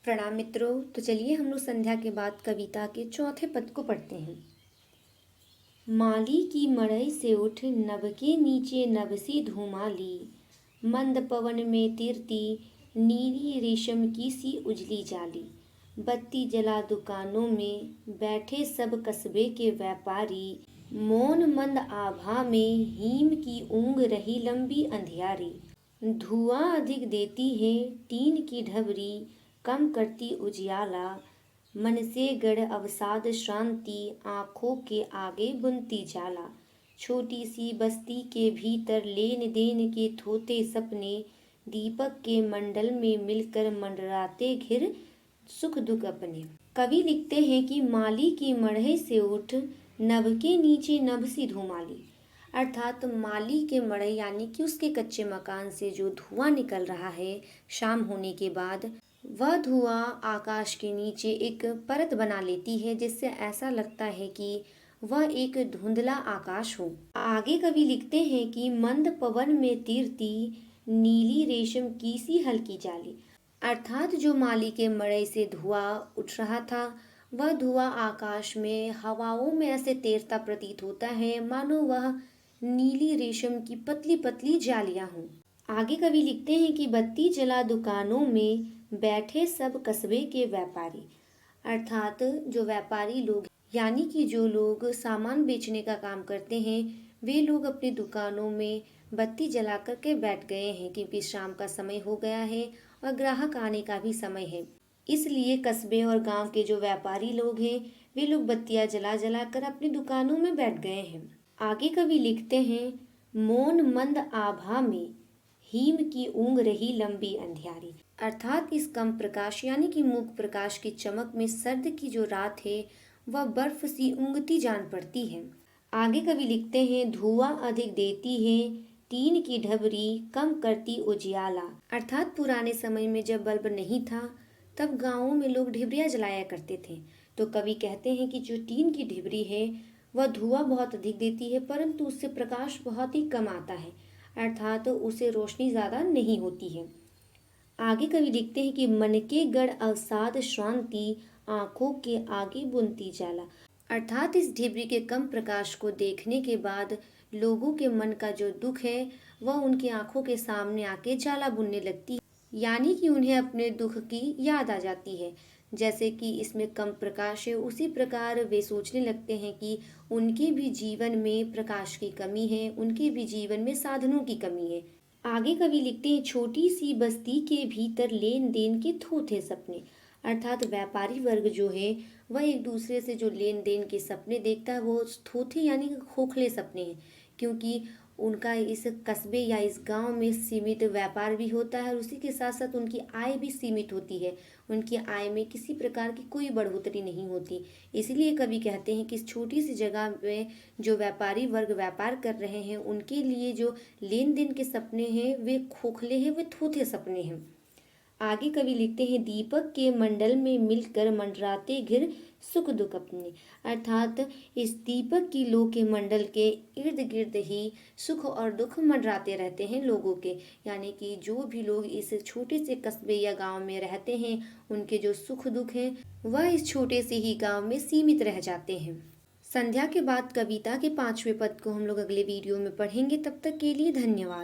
प्रणाम मित्रों। तो चलिए हम लोग संध्या के बाद कविता के चौथे पद को पढ़ते हैं। माली की मड़ई से उठ नभ के नीचे नभ सी धूमाली, मंद पवन में तिरती नीली रेशम की सी उजली जाली। बत्ती जला दुकानों में बैठे सब कस्बे के व्यापारी, मौन मंद आभा में हीम की ऊँग रही लंबी अंधियारी। धुआं अधिक देती है टीन की ढबरी, कम करती उजियाला। मन से गढ़ अवसाद श्रांति, आंखों के आगे बुनती जाला। छोटी सी बस्ती के भीतर लेन देन के थोते सपने, दीपक के मंडल में मिलकर मंडराते घिर सुख दुख अपने। कवि लिखते हैं कि माली की मड़ई से उठ नभ के नीचे नभ सी धूमाली, अर्थात माली के मड़ई यानी कि उसके कच्चे मकान से जो धुआं निकल रहा है शाम होने के बाद, वह धुआं आकाश के नीचे एक परत बना लेती है, जिससे ऐसा लगता है कि वह एक धुंधला आकाश हो। आगे कवि लिखते हैं कि मंद पवन में तीरती नीली रेशम की सी हल्की जाली, अर्थात जो माली के मड़ई से धुआं उठ रहा था वह धुआं आकाश में हवाओं में ऐसे तैरता प्रतीत होता है मानो वह नीली रेशम की पतली पतली जालियां हों। आगे कवि लिखते हैं कि बत्ती जला दुकानों में बैठे सब कस्बे के व्यापारी, अर्थात जो व्यापारी लोग यानी कि जो लोग सामान बेचने का काम करते हैं वे लोग अपनी दुकानों में बत्ती जला कर के बैठ गए हैं, क्योंकि शाम का समय हो गया है और ग्राहक आने का भी समय है। इसलिए कस्बे और गांव के जो व्यापारी लोग हैं वे लोग बत्तियां जला जला कर अपनी दुकानों में बैठ गए हैं। आगे कवि लिखते हैं, मौन मंद आभा में हीम की ऊँग रही लंबी अंधियारी, अर्थात इस कम प्रकाश यानी कि मूक प्रकाश की चमक में सर्द की जो रात है वह बर्फ सी ऊँगती जान पड़ती है। आगे कवि लिखते हैं, धुआं अधिक देती है टीन की ढबरी, कम करती उजियाला, अर्थात पुराने समय में जब बल्ब नहीं था तब गाँवों में लोग ढिबरियाँ जलाया करते थे। तो कवि कहते हैं कि जो टीन की ढिबरी है वह धुआं बहुत अधिक देती है परंतु उससे प्रकाश बहुत ही कम आता है, अर्थात उसे रोशनी ज़्यादा नहीं होती है। आगे कवि लिखते हैं कि मन के गढ़ अवसाद श्रांति, आंखों के आगे बुनती जाला, अर्थात इस ढिबरी के कम प्रकाश को देखने के बाद लोगों के मन का जो दुख है वह उनकी आंखों के सामने आके जाला बुनने लगती है, यानी कि उन्हें अपने दुख की याद आ जाती है। जैसे कि इसमें कम प्रकाश है उसी प्रकार वे सोचने लगते हैं कि उनके भी जीवन में प्रकाश की कमी है, उनके भी जीवन में साधनों की कमी है। आगे कवि लिखते हैं, छोटी सी बस्ती के भीतर लेन देन के थोथे सपने, अर्थात व्यापारी वर्ग जो है वह एक दूसरे से जो लेन देन के सपने देखता है वो थोथे यानी खोखले सपने हैं, क्योंकि उनका इस कस्बे या इस गांव में सीमित व्यापार भी होता है और उसी के साथ साथ उनकी आय भी सीमित होती है। उनकी आय में किसी प्रकार की कोई बढ़ोतरी नहीं होती। इसलिए कवि कहते हैं कि इस छोटी सी जगह में जो व्यापारी वर्ग व्यापार कर रहे हैं उनके लिए जो लेन देन के सपने हैं वे खोखले हैं, वे थोथे सपने हैं। आगे कवि लिखते हैं, दीपक के मंडल में मिलकर मंडराते घिर सुख दुख अपने, अर्थात इस दीपक की लो के मंडल के इर्द गिर्द ही सुख और दुख मंडराते रहते हैं लोगों के, यानी कि जो भी लोग इस छोटे से कस्बे या गांव में रहते हैं उनके जो सुख दुख हैं वह इस छोटे से ही गांव में सीमित रह जाते हैं। संध्या के बाद कविता के 5वें पद को हम लोग अगले वीडियो में पढ़ेंगे। तब तक के लिए धन्यवाद।